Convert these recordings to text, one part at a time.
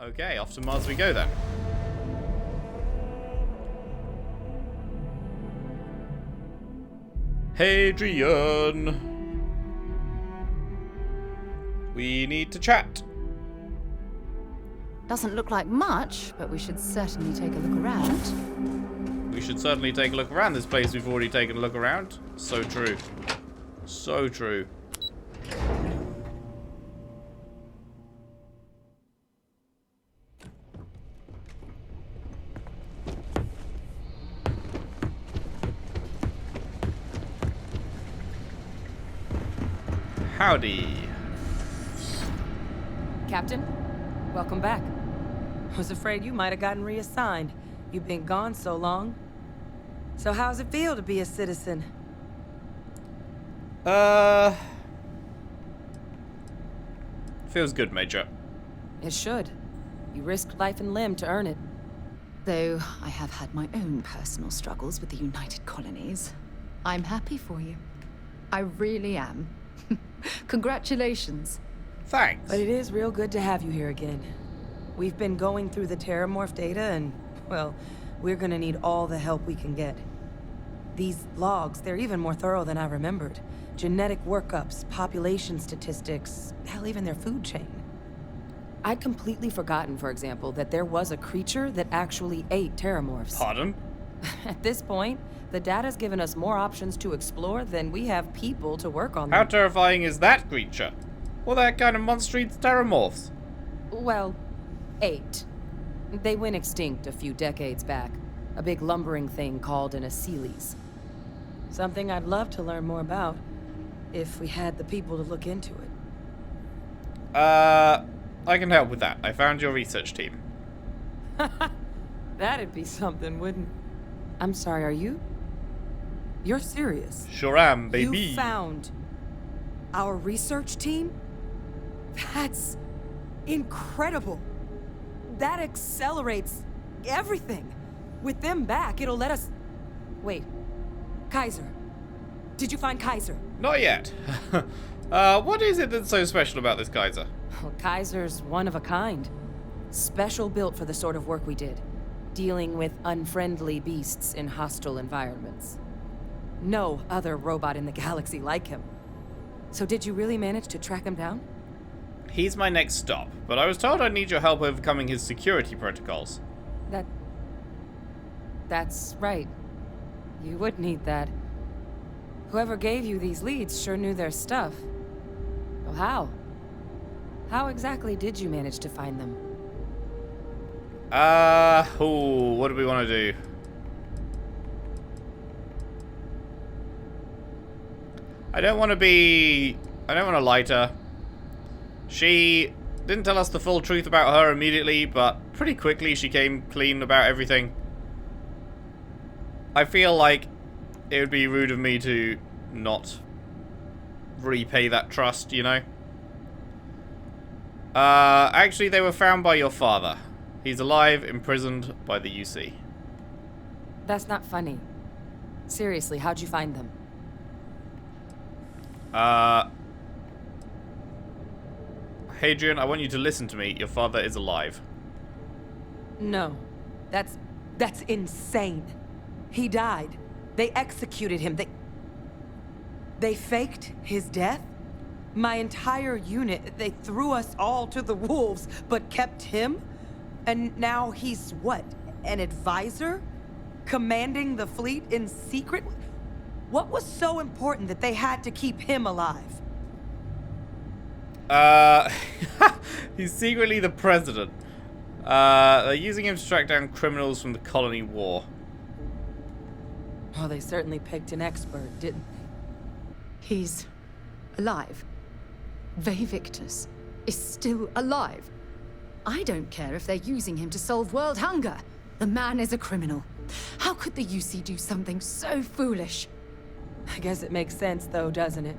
Okay, off to Mars we go then. Hadrian! We need to chat. Doesn't look like much, but we should certainly take a look around. We should certainly take a look around this place we've already taken a look around. So true. So true. Howdy. Captain, welcome back. Was afraid you might have gotten reassigned. You've been gone so long. So how's it feel to be a citizen? Feels good, Major. It should. You risked life and limb to earn it. Though I have had my own personal struggles with the United Colonies. I'm happy for you. I really am. Congratulations. Thanks. But it is real good to have you here again. We've been going through the Terramorph data and, well, we're gonna need all the help we can get. These logs, they're even more thorough than I remembered. Genetic workups, population statistics, hell, even their food chain. I'd completely forgotten, for example, that there was a creature that actually ate Terramorphs. Pardon? At this point, the data's given us more options to explore than we have people to work on them. How terrifying is that creature? What that kind of monster eats terramorphs? Well, 8. They went extinct a few decades back. A big lumbering thing called an Aceles. Something I'd love to learn more about, if we had the people to look into it. I can help with that. I found your research team. That'd be something, wouldn't... I'm sorry, are you? You're serious? Sure am, baby. You found our research team? That's incredible. That accelerates everything. With them back, it'll let us... Wait. Kaiser. Did you find Kaiser? Not yet. What is it that's so special about this Kaiser? Well, Kaiser's one of a kind. Special built for the sort of work we did. Dealing with unfriendly beasts in hostile environments. No other robot in the galaxy like him. So did you really manage to track him down? He's my next stop, but I was told I'd need your help overcoming his security protocols. That's right. You would need that. Whoever gave you these leads sure knew their stuff. Well, how? How exactly did you manage to find them? What do we want to do? I don't want to lie to her. She didn't tell us the full truth about her immediately, but pretty quickly she came clean about everything. I feel like it would be rude of me to not repay that trust, you know? Actually, they were found by your father. He's alive, imprisoned by the UC. That's not funny. Seriously, how'd you find them? Hadrian, I want you to listen to me. Your father is alive. No. That's insane. He died. They executed him. They faked his death? My entire unit, they threw us all to the wolves, but kept him? And now he's what? An advisor? Commanding the fleet in secret? What was so important that they had to keep him alive? He's secretly the president. They're using him to track down criminals from the colony war. Oh, they certainly picked an expert, didn't they? He's alive. Victus is still alive. I don't care if they're using him to solve world hunger. The man is a criminal. How could the UC do something so foolish? I guess it makes sense, though, doesn't it?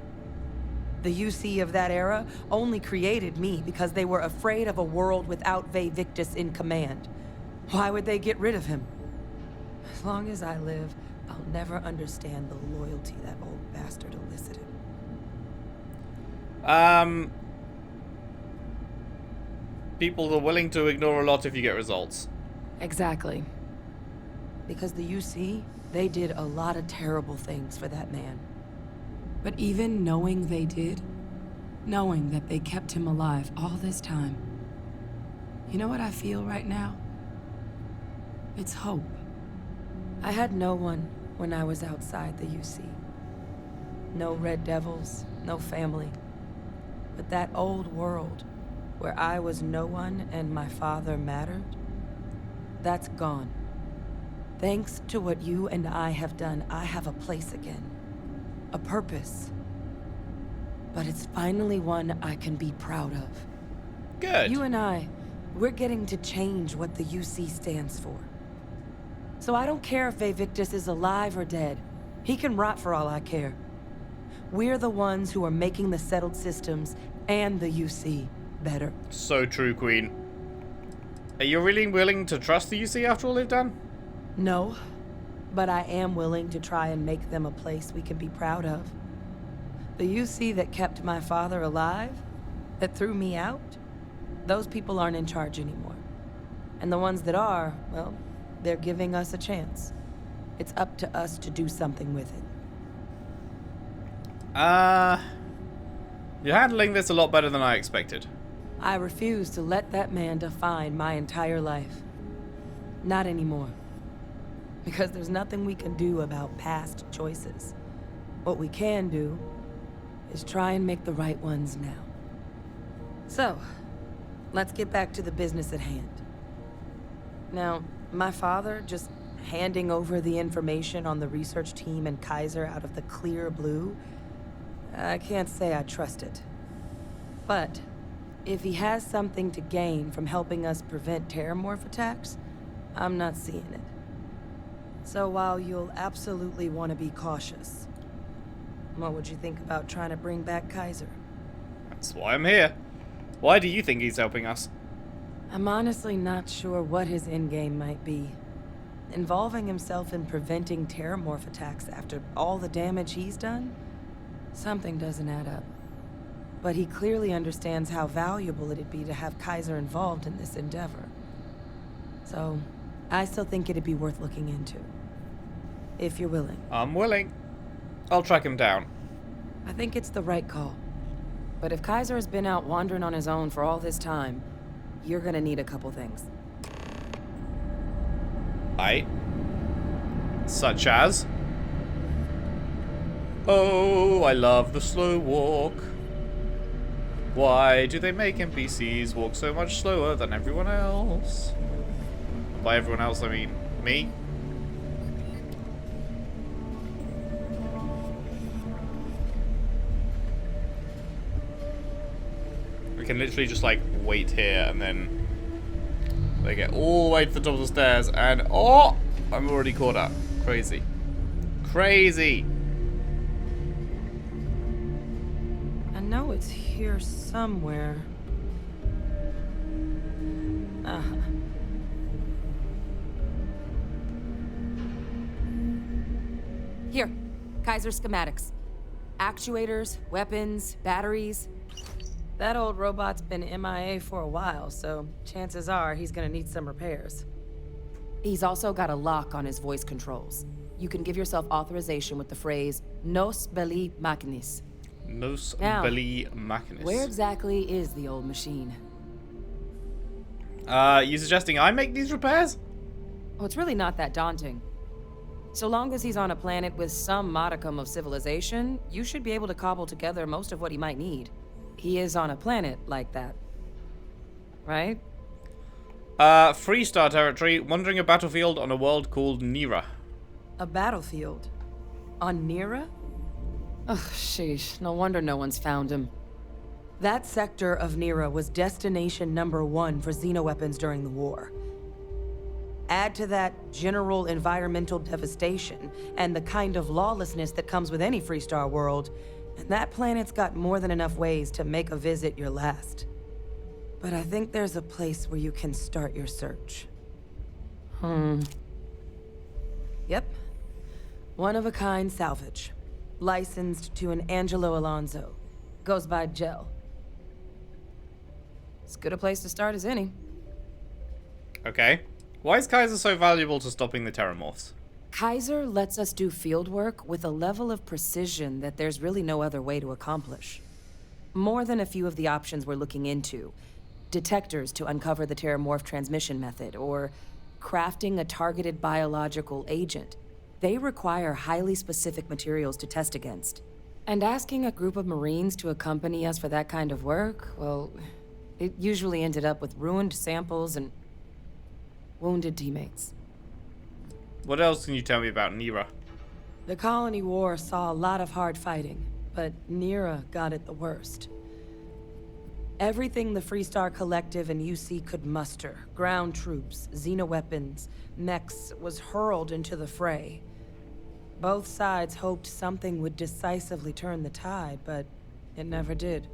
The UC of that era only created me because they were afraid of a world without Victus in command. Why would they get rid of him? As long as I live, I'll never understand the loyalty that old bastard elicited. People are willing to ignore a lot if you get results. Exactly. Because the UC, they did a lot of terrible things for that man. But even knowing they did, knowing that they kept him alive all this time, you know what I feel right now? It's hope. I had no one when I was outside the UC. No Red Devils, no family. But that old world, where I was no one and my father mattered, that's gone. Thanks to what you and I have done, I have a place again. A purpose. But it's finally one I can be proud of. Good. You and I, we're getting to change what the UC stands for. So I don't care if Vivictus is alive or dead. He can rot for all I care. We're the ones who are making the settled systems and the UC better. So true, Queen. Are you really willing to trust the UC after all they've done? No, but I am willing to try and make them a place we can be proud of. The UC that kept my father alive, that threw me out, those people aren't in charge anymore. And the ones that are, well, they're giving us a chance. It's up to us to do something with it. You're handling this a lot better than I expected. I refuse to let that man define my entire life. Not anymore. Because there's nothing we can do about past choices. What we can do is try and make the right ones now. So, let's get back to the business at hand. Now, my father just handing over the information on the research team and Kaiser out of the clear blue, I can't say I trust it. But if he has something to gain from helping us prevent terramorph attacks, I'm not seeing it. So while you'll absolutely want to be cautious, what would you think about trying to bring back Kaiser? That's why I'm here. Why do you think he's helping us? I'm honestly not sure what his endgame might be. Involving himself in preventing terramorph attacks after all the damage he's done? Something doesn't add up. But he clearly understands how valuable it'd be to have Kaiser involved in this endeavor. So, I still think it'd be worth looking into. If you're willing. I'm willing. I'll track him down. I think it's the right call. But if Kaiser has been out wandering on his own for all this time, you're gonna need a couple things. Aight. Such as? Oh, I love the slow walk. Why do they make NPCs walk so much slower than everyone else? By everyone else, I mean me. We can literally just like wait here and then they get all the way to the top of the stairs and oh, I'm already caught up. Crazy. Crazy. I know it's here somewhere. Uh-huh. Here, Kaiser schematics. Actuators, weapons, batteries. That old robot's been MIA for a while, so chances are he's gonna need some repairs. He's also got a lock on his voice controls. You can give yourself authorization with the phrase, Nos belli machinis. Nos Now, belli machinis. Where exactly is the old machine? You suggesting I make these repairs? Oh, it's really not that daunting. So long as he's on a planet with some modicum of civilization, you should be able to cobble together most of what he might need. He is on a planet like that. Right? Freestar territory, wandering a battlefield on a world called Nira. A battlefield? On Nira? Ugh, sheesh. No wonder no one's found him. That sector of Nira was destination #1 for xenoweapons during the war. Add to that general environmental devastation and the kind of lawlessness that comes with any Freestar world, and that planet's got more than enough ways to make a visit your last. But I think there's a place where you can start your search. Yep. One-of-a-kind salvage. Licensed to an Angelo Alonso. Goes by Gel. As good a place to start as any. Okay. Why is Kaiser so valuable to stopping the Terramorphs? Kaiser lets us do field work with a level of precision that there's really no other way to accomplish. More than a few of the options we're looking into. Detectors to uncover the Terramorph transmission method, or crafting a targeted biological agent. They require highly specific materials to test against. And asking a group of Marines to accompany us for that kind of work, well, it usually ended up with ruined samples and wounded teammates. What else can you tell me about Nira? The Colony War saw a lot of hard fighting, but Nira got it the worst. Everything the Freestar Collective and UC could muster, ground troops, xenoweapons, mechs, was hurled into the fray. Both sides hoped something would decisively turn the tide, but it never did.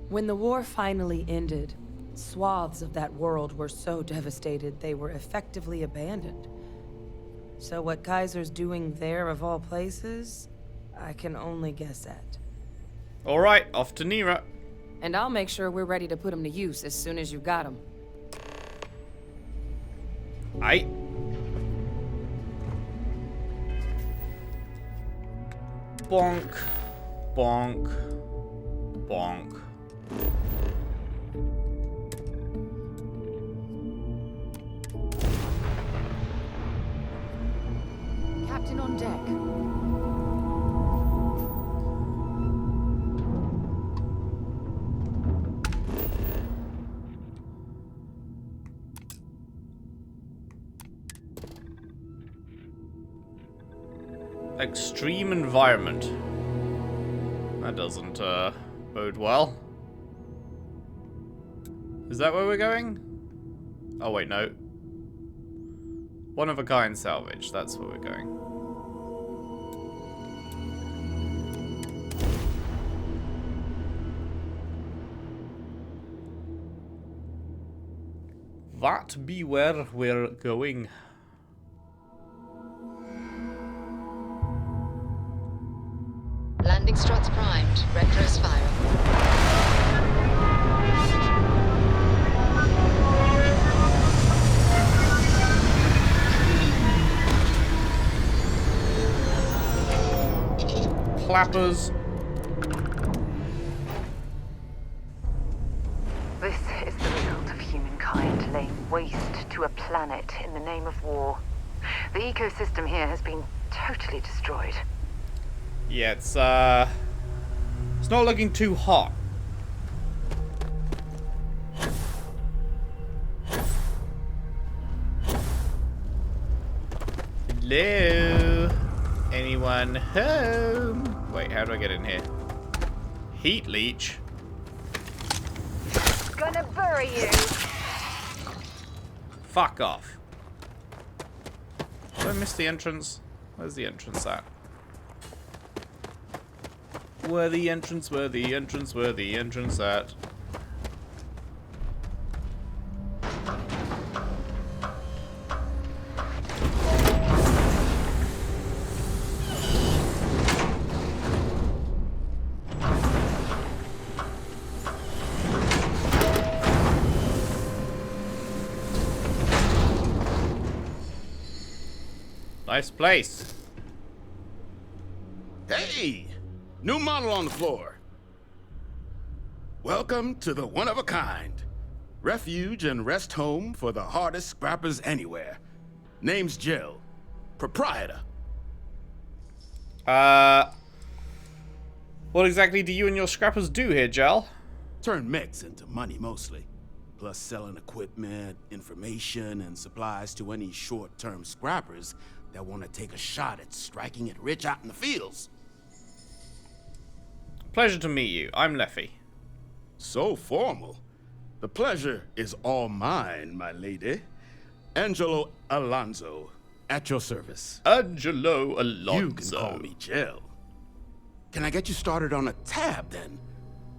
When the war finally ended, swaths of that world were so devastated they were effectively abandoned. So what Kaiser's doing there of all places, I can only guess at. Alright, off to Nira. And I'll make sure we're ready to put him to use as soon as you've got him. Aye. Bonk. Bonk. Bonk. Captain on deck. Extreme environment. That doesn't bode well. Is that where we're going? Oh wait, no. One of a kind salvage, that's where we're going. That be where we're going. Landing struts primed. Retros firing. Clappers. This is the result of humankind laying waste to a planet in the name of war. The ecosystem here has been totally destroyed. Yeah, it's not looking too hot. Hello? Anyone home? Wait, how do I get in here? Heat leech? Gonna bury you! Fuck off. Did I miss the entrance? Where's the entrance at? Where the entrance at? Nice place. Hey! New model on the floor. Welcome to the one-of-a-kind. Refuge and rest home for the hardest scrappers anywhere. Name's Jill. Proprietor. What exactly do you and your scrappers do here, Jel? Turn mechs into money mostly. Plus selling equipment, information, and supplies to any short-term scrappers that want to take a shot at striking it rich out in the fields. Pleasure to meet you. I'm Leffy. So formal. The pleasure is all mine, my lady. Angelo Alonso, at your service. Angelo Alonso. You can call me Jill. Can I get you started on a tab, then?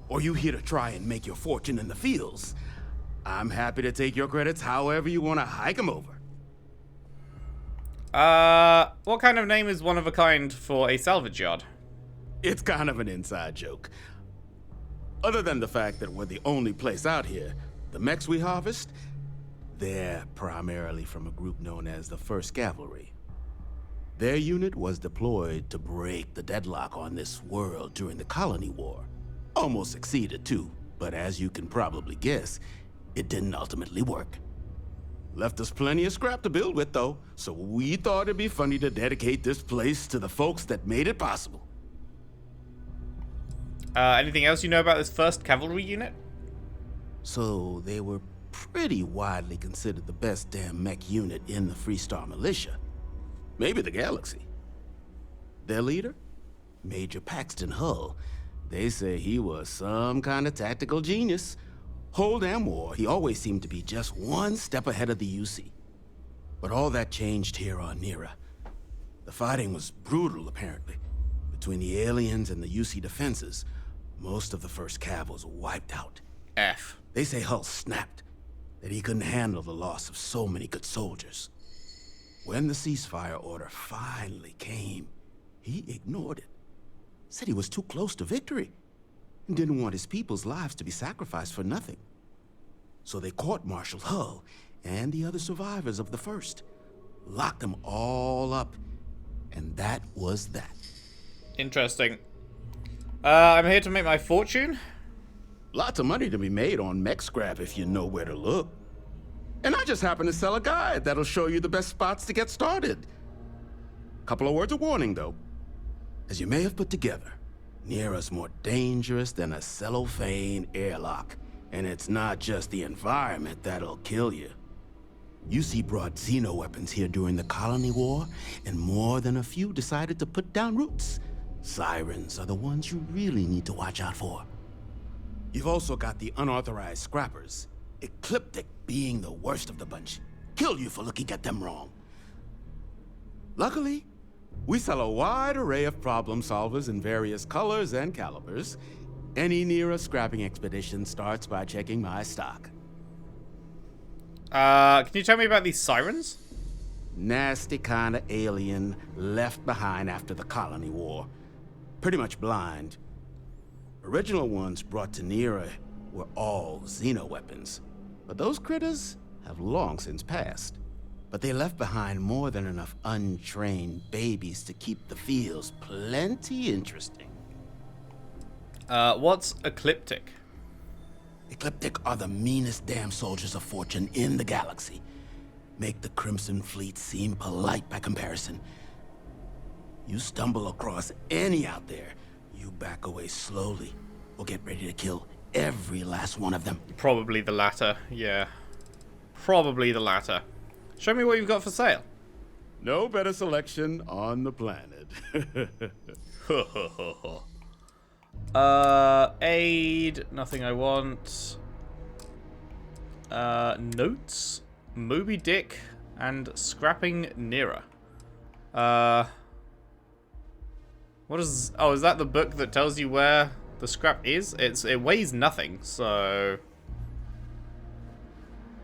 Or you here to try and make your fortune in the fields? I'm happy to take your credits however you want to hike them over. What kind of name is one of a kind for a salvage yard? It's kind of an inside joke. Other than the fact that we're the only place out here, The mechs we harvest, they're primarily from a group known as the 1st Cavalry. Their unit was deployed to break the deadlock on this world during the Colony War. Almost succeeded too, but as you can probably guess, it didn't ultimately work. Left us plenty of scrap to build with though, so we thought it'd be funny to dedicate this place to the folks that made it possible. Anything else you know about this 1st Cavalry unit? So they were pretty widely considered the best damn mech unit in the Freestar Militia. Maybe the galaxy. Their leader? Major Paxton Hull. They say he was some kind of tactical genius. Whole damn war, he always seemed to be just one step ahead of the UC. But all that changed here on Nera. The fighting was brutal, apparently. Between the aliens and the UC defenses, most of the 1st Cav was wiped out. F. They say Hull snapped, that he couldn't handle the loss of so many good soldiers. When the ceasefire order finally came, he ignored it. Said he was too close to victory and didn't want his people's lives to be sacrificed for nothing. So they court-martialed Hull and the other survivors of the 1st, locked them all up, and that was that. Interesting. I'm here to make my fortune. Lots of money to be made on mech scrap if you know where to look. And I just happen to sell a guide that'll show you the best spots to get started. Couple of words of warning, though. As you may have put together, Nera's more dangerous than a cellophane airlock. And it's not just the environment that'll kill you. UC brought xeno-weapons here during the Colony War, and more than a few decided to put down roots. Sirens are the ones you really need to watch out for. You've also got the unauthorized scrappers, Ecliptic being the worst of the bunch. Kill you for looking at them wrong. Luckily, we sell a wide array of problem solvers in various colors and calibers. Any Nera scrapping expedition starts by checking my stock. Can you tell me about these sirens? Nasty kind of alien left behind after the Colony War. Pretty much blind. Original ones brought to Nera were all xeno-weapons. But those critters have long since passed. But they left behind more than enough untrained babies to keep the fields plenty interesting. What's Ecliptic? Ecliptic are the meanest damn soldiers of fortune in the galaxy. Make the Crimson Fleet seem polite by comparison. You stumble across any out there, you back away slowly, or get ready to kill every last one of them. Probably the latter, yeah. Probably the latter. Show me what you've got for sale. No better selection on the planet. Aid, nothing I want. Notes, Moby Dick, and Scrapping Nera. What is... Oh, is that the book that tells you where the scrap is? It weighs nothing, so...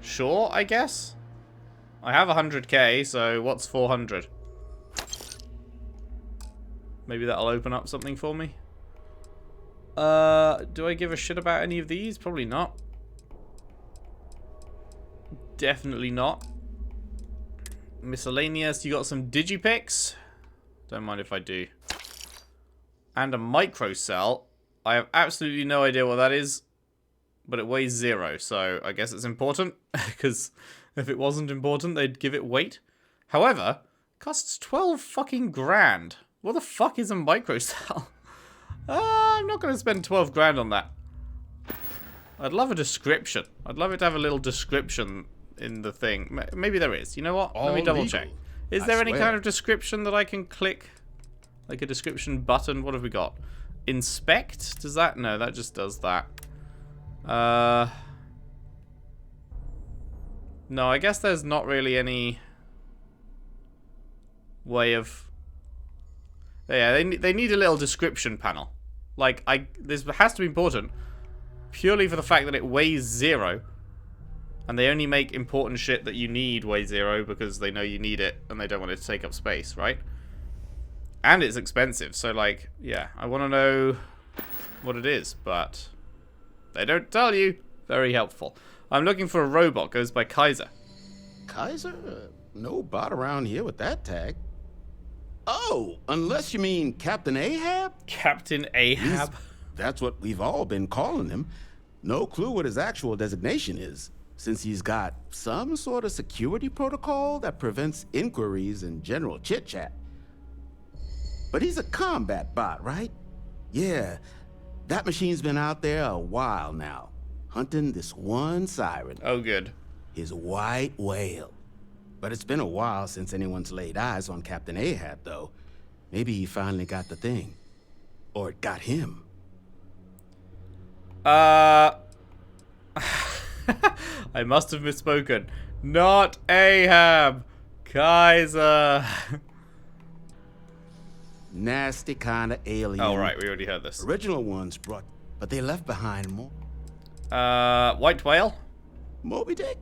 Sure, I guess? I have 100k, so what's 400? Maybe that'll open up something for me. Do I give a shit about any of these? Probably not. Definitely not. Miscellaneous, you got some digipicks? Don't mind if I do. And a microcell. I have absolutely no idea what that is, but it weighs 0, so I guess it's important, because if it wasn't important, they'd give it weight. However, it costs 12 fucking grand. What the fuck is a microcell? I'm not going to spend 12 grand on that. I'd love a description. I'd love it to have a little description in the thing. Maybe there is. You know what? Let me double check. Is there any kind of description that I can click? Like a description button? What have we got? Inspect? Does that? No, that just does that. No, I guess there's not really any way of... Yeah, they need a little description panel. Like, this has to be important purely for the fact that it weighs 0. And they only make important shit that you need weigh 0 because they know you need it and they don't want it to take up space, right? And it's expensive, so like, yeah, I want to know what it is, but they don't tell you. Very helpful. I'm looking for a robot. Goes by Kaiser. Kaiser? No bot around here with that tag. Oh, unless you mean Captain Ahab? Captain Ahab? That's what we've all been calling him. No clue what his actual designation is, since he's got some sort of security protocol that prevents inquiries and general chit-chat. But he's a combat bot, right? Yeah, that machine's been out there a while now, hunting this one siren. Oh, good. His white whale. But it's been a while since anyone's laid eyes on Captain Ahab, though. Maybe he finally got the thing. Or it got him. I must have misspoken. Not Ahab. Kaiser. Nasty kind of alien. Oh, right. We already heard this. Original ones brought, but they left behind more. White whale? Moby Dick?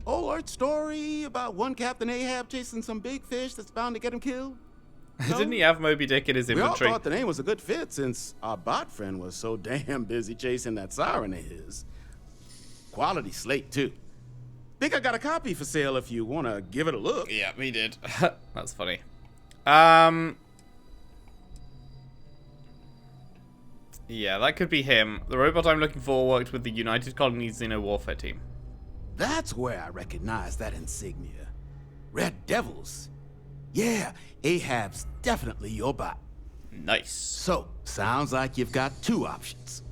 Old art story about one Captain Ahab chasing some big fish that's bound to get him killed? No? Didn't he have Moby Dick in his inventory? We all thought the name was a good fit since our bot friend was so damn busy chasing that siren of his. Quality slate, too. Think I got a copy for sale if you want to give it a look. Yeah, we did. That's funny. Yeah, that could be him. The robot I'm looking for worked with the United Colonies Xeno Warfare team. That's where I recognize that insignia. Red Devils. Yeah, Ahab's definitely your bot. Nice. So, sounds like you've got two options.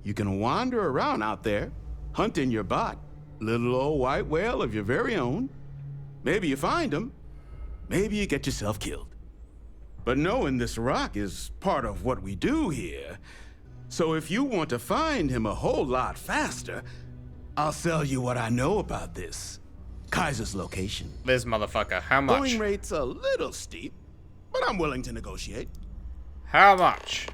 You can wander around out there, hunting your bot, little old white whale of your very own. Maybe you find him, maybe you get yourself killed. But knowing this rock is part of what we do here. So if you want to find him a whole lot faster, I'll sell you what I know about this. Kaiser's location. This motherfucker. How much? Going rate's a little steep, but I'm willing to negotiate. How much?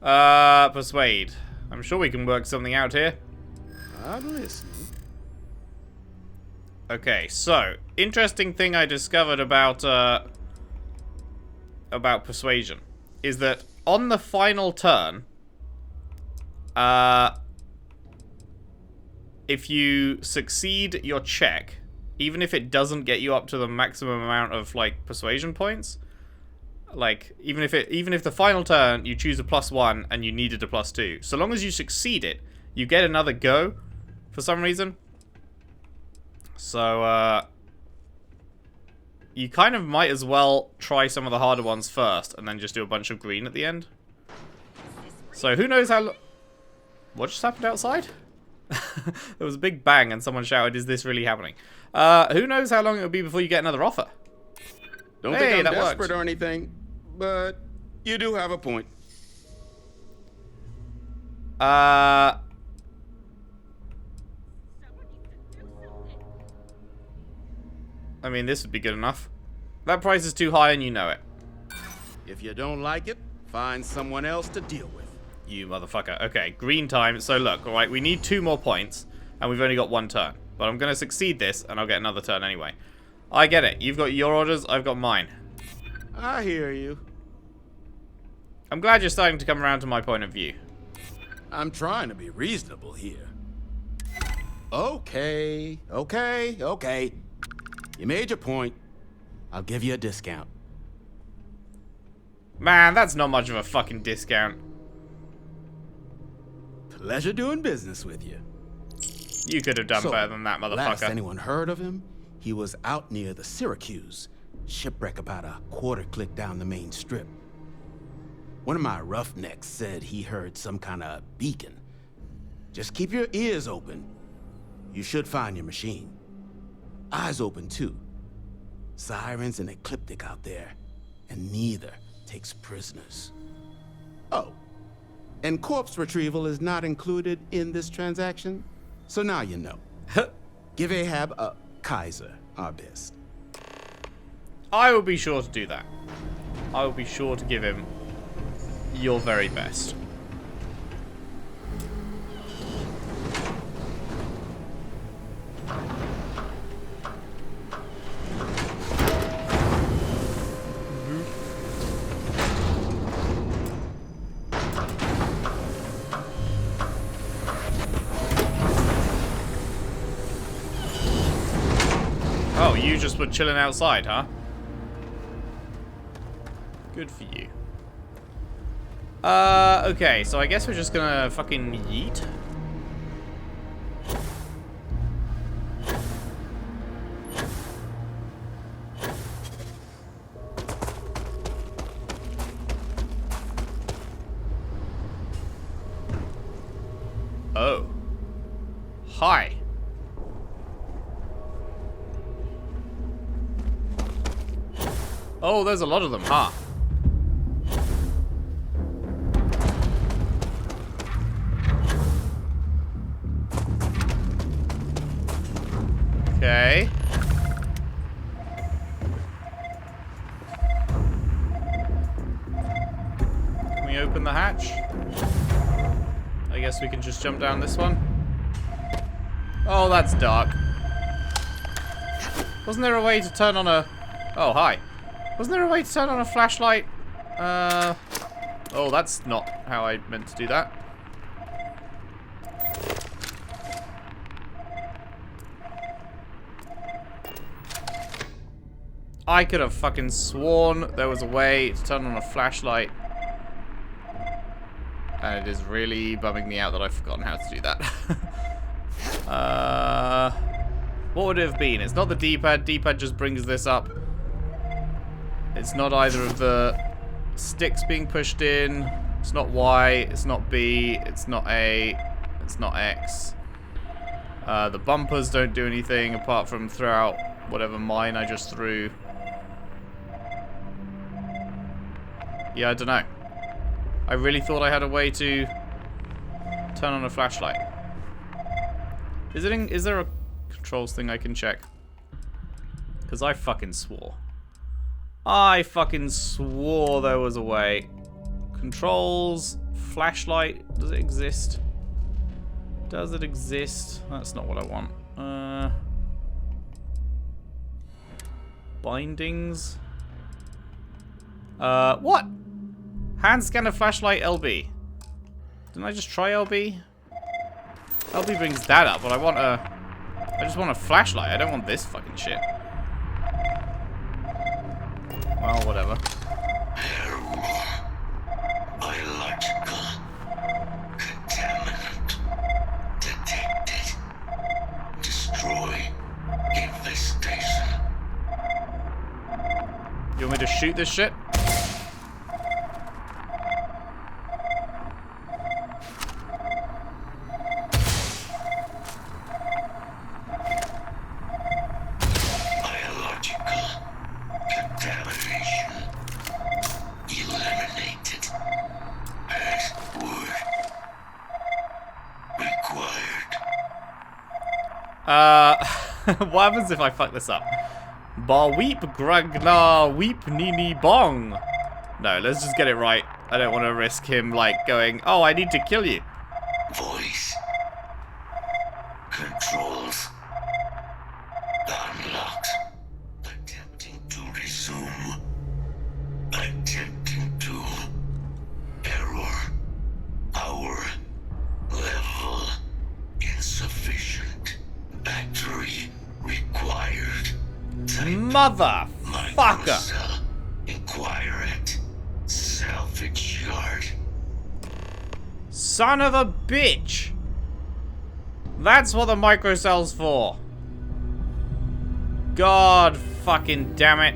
Persuade. I'm sure we can work something out here. I'm listening. Okay, so interesting thing I discovered about persuasion is that on the final turn, if you succeed your check, even if it doesn't get you up to the maximum amount of like persuasion points, like even if the final turn you choose a +1 and you needed a +2, so long as you succeed it, you get another go for some reason. So you kind of might as well try some of the harder ones first and then just do a bunch of green at the end. So who knows how what just happened outside? There was a big bang and someone shouted, "Is this really happening?" Who knows how long it will be before you get another offer. Don't think I'm desperate or anything, but you do have a point. I mean, this would be good enough. That price is too high and you know it. If you don't like it, find someone else to deal with. You motherfucker. Okay, green time. So look, alright, we need 2 more points, and we've only got 1 turn. But I'm going to succeed this, and I'll get another turn anyway. I get it. You've got your orders, I've got mine. I hear you. I'm glad you're starting to come around to my point of view. I'm trying to be reasonable here. Okay. You made your point. I'll give you a discount. Man, that's not much of a fucking discount. Pleasure doing business with you. You could have done better than that, motherfucker. Last anyone heard of him, he was out near the Syracuse. Shipwreck about a quarter click down the main strip. One of my roughnecks said he heard some kind of beacon. Just keep your ears open. You should find your machine. Eyes open, too. Sirens and ecliptic out there, and neither takes prisoners. Oh, and corpse retrieval is not included in this transaction, so now you know. Give Ahab a Kaiser our best. I will be sure to do that. I will be sure to give him your very best. Oh, you just were chilling outside, huh? Good for you. Okay, so I guess we're just gonna fucking yeet. Oh. Hi. Oh, there's a lot of them, huh? Okay. Can we open the hatch? I guess we can just jump down this one. Oh, that's dark. Wasn't there a way to turn on a... Oh, hi. Wasn't there a way to turn on a flashlight? Oh, that's not how I meant to do that. I could have fucking sworn there was a way to turn on a flashlight. And it is really bumming me out that I've forgotten how to do that. What would it have been? It's not the D-pad. D-pad just brings this up. It's not either of the sticks being pushed in. It's not Y. It's not B. It's not A. It's not X. The bumpers don't do anything apart from throw out whatever mine I just threw. Yeah, I don't know. I really thought I had a way to turn on a flashlight. Is there a controls thing I can check? Because I fucking swore. I fucking swore there was a way. Controls, flashlight, does it exist? Does it exist? That's not what I want. Bindings. What? Hand scanner, flashlight, LB. Didn't I just try LB? LB brings that up, but I just want a flashlight. I don't want this fucking shit. Well, whatever. Biological contaminant detected. Destroy infestation. You want me to shoot this shit? What happens if I fuck this up? Bar weep gragna weep nini bong. No, let's just get it right. I don't want to risk him like going, oh, I need to kill you. Voice controls unlocked. Attempting to resume. Attempting to error. Power level insufficient. Battery required. Motherfucker. Microcell. Inquire it. Salvage yard. Son of a bitch. That's what the microcell's for. God fucking damn it.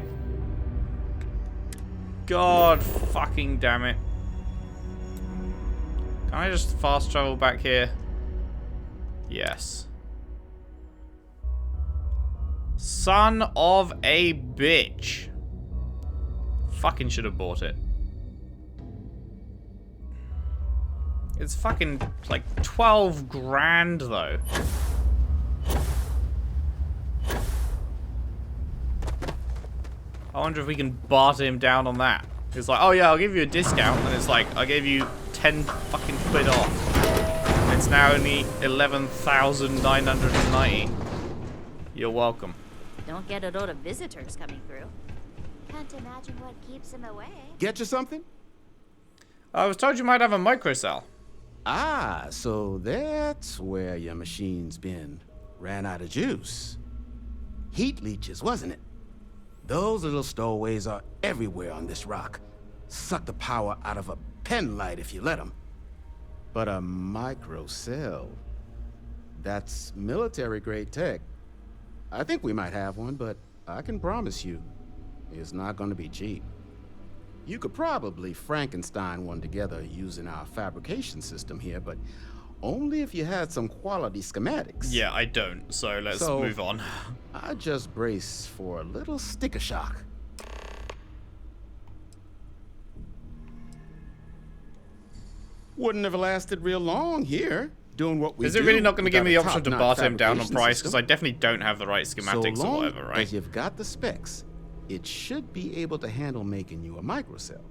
God fucking damn it. Can I just fast travel back here? Yes. Son of a bitch. Fucking should have bought it. It's fucking like 12 grand though. I wonder if we can barter him down on that. It's like, oh yeah, I'll give you a discount. And it's like, I gave you 10 fucking quid off. It's now only 11,990. You're welcome. Don't get a lot of visitors coming through. Can't imagine what keeps him away. Get you something? I was told you might have a microcell. Ah, so that's where your machine's been. Ran out of juice. Heat leeches, wasn't it? Those little stowaways are everywhere on this rock. Suck the power out of a pen light if you let them. But a microcell, that's military-grade tech. I think we might have one, but I can promise you, it's not going to be cheap. You could probably Frankenstein one together using our fabrication system here, but only if you had some quality schematics. Yeah, I don't, so let's move on. I just brace for a little sticker shock. Wouldn't have lasted real long here, doing what we do. Is it really not going to give me the without a option to top-notch barter him down on fabrication price? system? Because I definitely don't have the right schematics So or long whatever, right? as you've got the specs, it should be able to handle making you a microcell.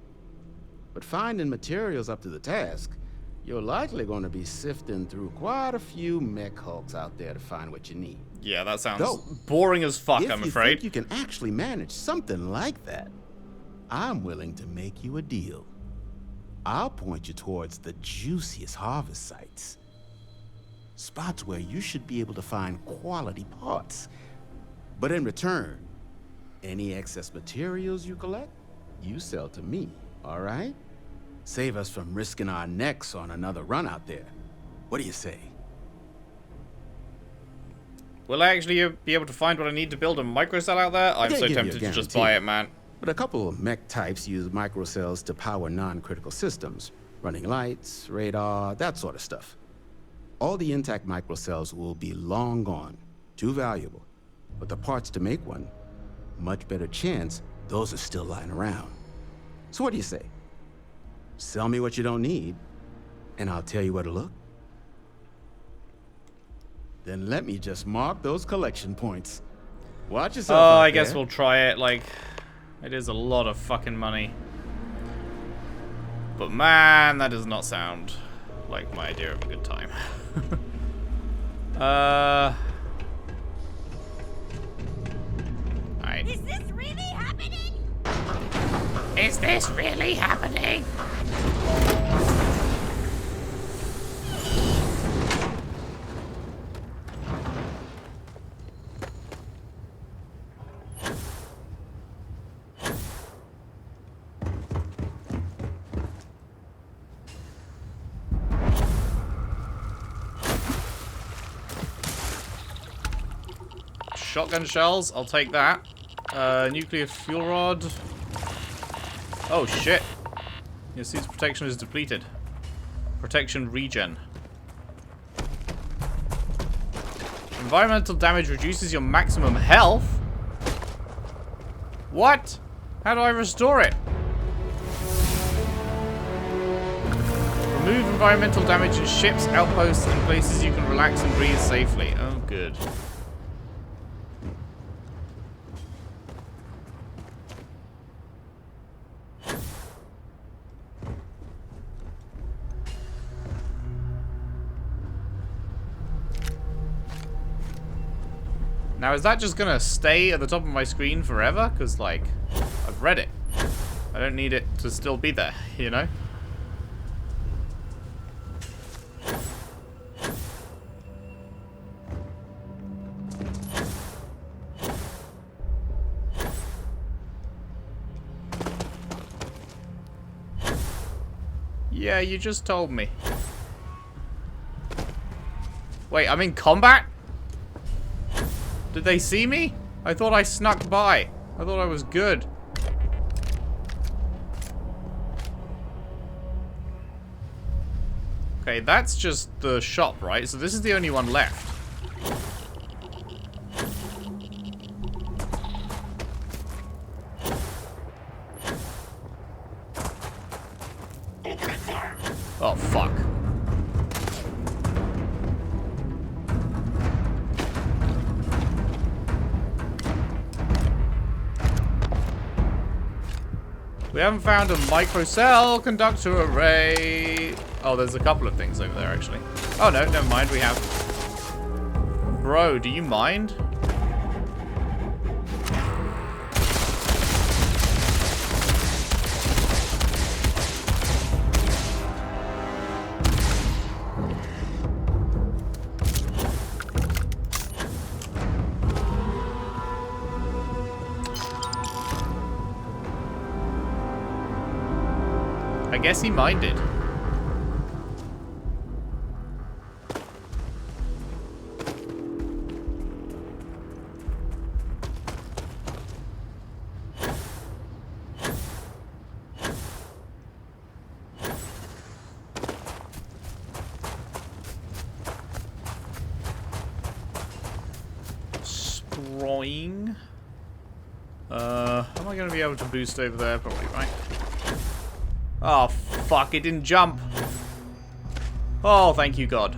But finding materials up to the task, you're likely going to be sifting through quite a few mech hulks out there to find what you need. Yeah, that sounds Though, boring as fuck, if I'm you afraid. think you can actually manage something like that, I'm willing to make you a deal. I'll point you towards the juiciest harvest sites. Spots where you should be able to find quality parts. But in return, any excess materials you collect, you sell to me, all right? Save us from risking our necks on another run out there. What do you say? Will I actually be able to find what I need to build a microcell out there? I'm can't so give you a tempted to just guarantee. buy it, man. But a couple of mech types use microcells to power non-critical systems. Running lights, radar, that sort of stuff. All the intact microcells will be long gone. Too valuable. But the parts to make one, much better chance those are still lying around. So what do you say? Sell me what you don't need, and I'll tell you where to look. Then let me just mark those collection points. Watch yourself out I guess there. we'll try it. Like, it is a lot of fucking money. But man, that does not sound like my idea of a good time. Alright. Is this really happening? Is this really happening? Shotgun shells, I'll take that. Nuclear fuel rod. Oh shit. Your suit's protection is depleted. Protection regen. Environmental damage reduces your maximum health? What? How do I restore it? Remove environmental damage in ships, outposts, and places you can relax and breathe safely. Oh, good. Now, is that just gonna stay at the top of my screen forever? Because, like, I've read it. I don't need it to still be there, you know? Yeah, you just told me. Wait, I'm in combat? Did they see me? I thought I snuck by. I thought I was good. Okay, that's just the shop, right? So this is the only one left. Oh, fuck. We haven't found a microcell conductor array. Oh, there's a couple of things over there, actually. Oh, no, never mind. We have... Bro, do you mind? guess he minded. Scrying. Am I going to be able to boost over there? Probably, right? Oh, fuck. It didn't jump. Oh, thank you, God.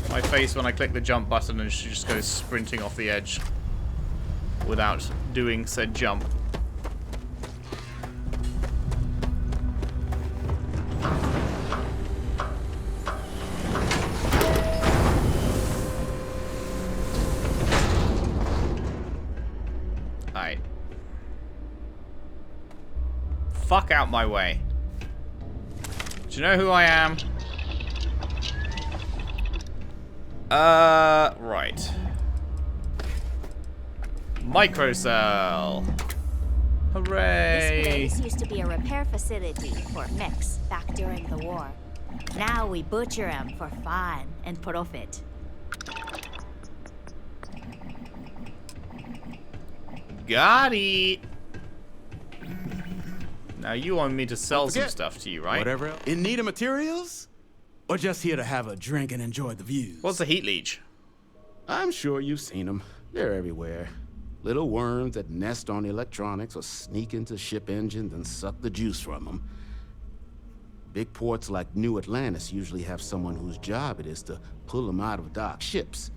My face when I click the jump button and she just goes sprinting off the edge without doing said jump. Alright. Fuck out my way. Do you know who I am? Right. Microcell. Hooray! This place used to be a repair facility for mechs back during the war. Now we butcher them for fun and profit. Got it. Now you want me to sell some stuff to you, right? Whatever else. In need of materials? Or just here to have a drink and enjoy the views? What's a heat leech? I'm sure you've seen them. They're everywhere. Little worms that nest on electronics or sneak into ship engines and suck the juice from them. Big ports like New Atlantis usually have someone whose job it is to pull them out of docked ships.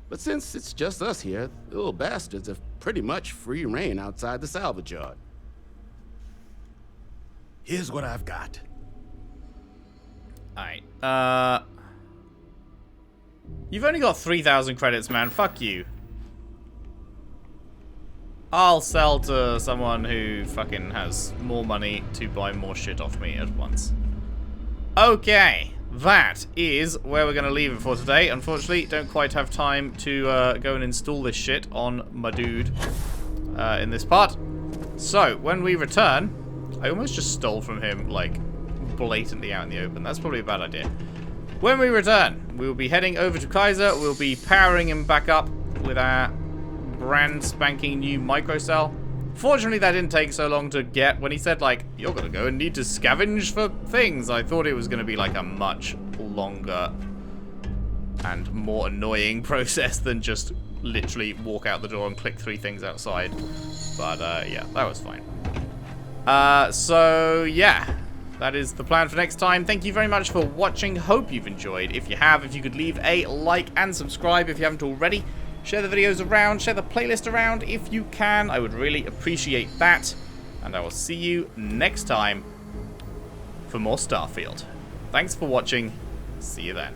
But since it's just us here, the little bastards have pretty much free reign outside the salvage yard. Here's what I've got. Alright, you've only got 3,000 credits, man. Fuck you. I'll sell to someone who fucking has more money to buy more shit off me at once. Okay, that is where we're going to leave it for today. Unfortunately, don't quite have time to go and install this shit on my dude in this part. So, when we return, I almost just stole from him, like, blatantly out in the open. That's probably a bad idea. When we return, we will be heading over to Kaiser. We'll be powering him back up with our brand spanking new microcell. Fortunately, that didn't take so long to get. When he said, like, you're gonna go and need to scavenge for things, I thought it was gonna be like a much longer and more annoying process than just literally walk out the door and click 3 things outside. But yeah, that was fine. So yeah, that is the plan for next time. Thank you very much for watching. Hope you've enjoyed. If you have, if you could leave a like and subscribe if you haven't already. Share the videos around, share the playlist around if you can. I would really appreciate that. And I will see you next time for more Starfield. Thanks for watching. See you then.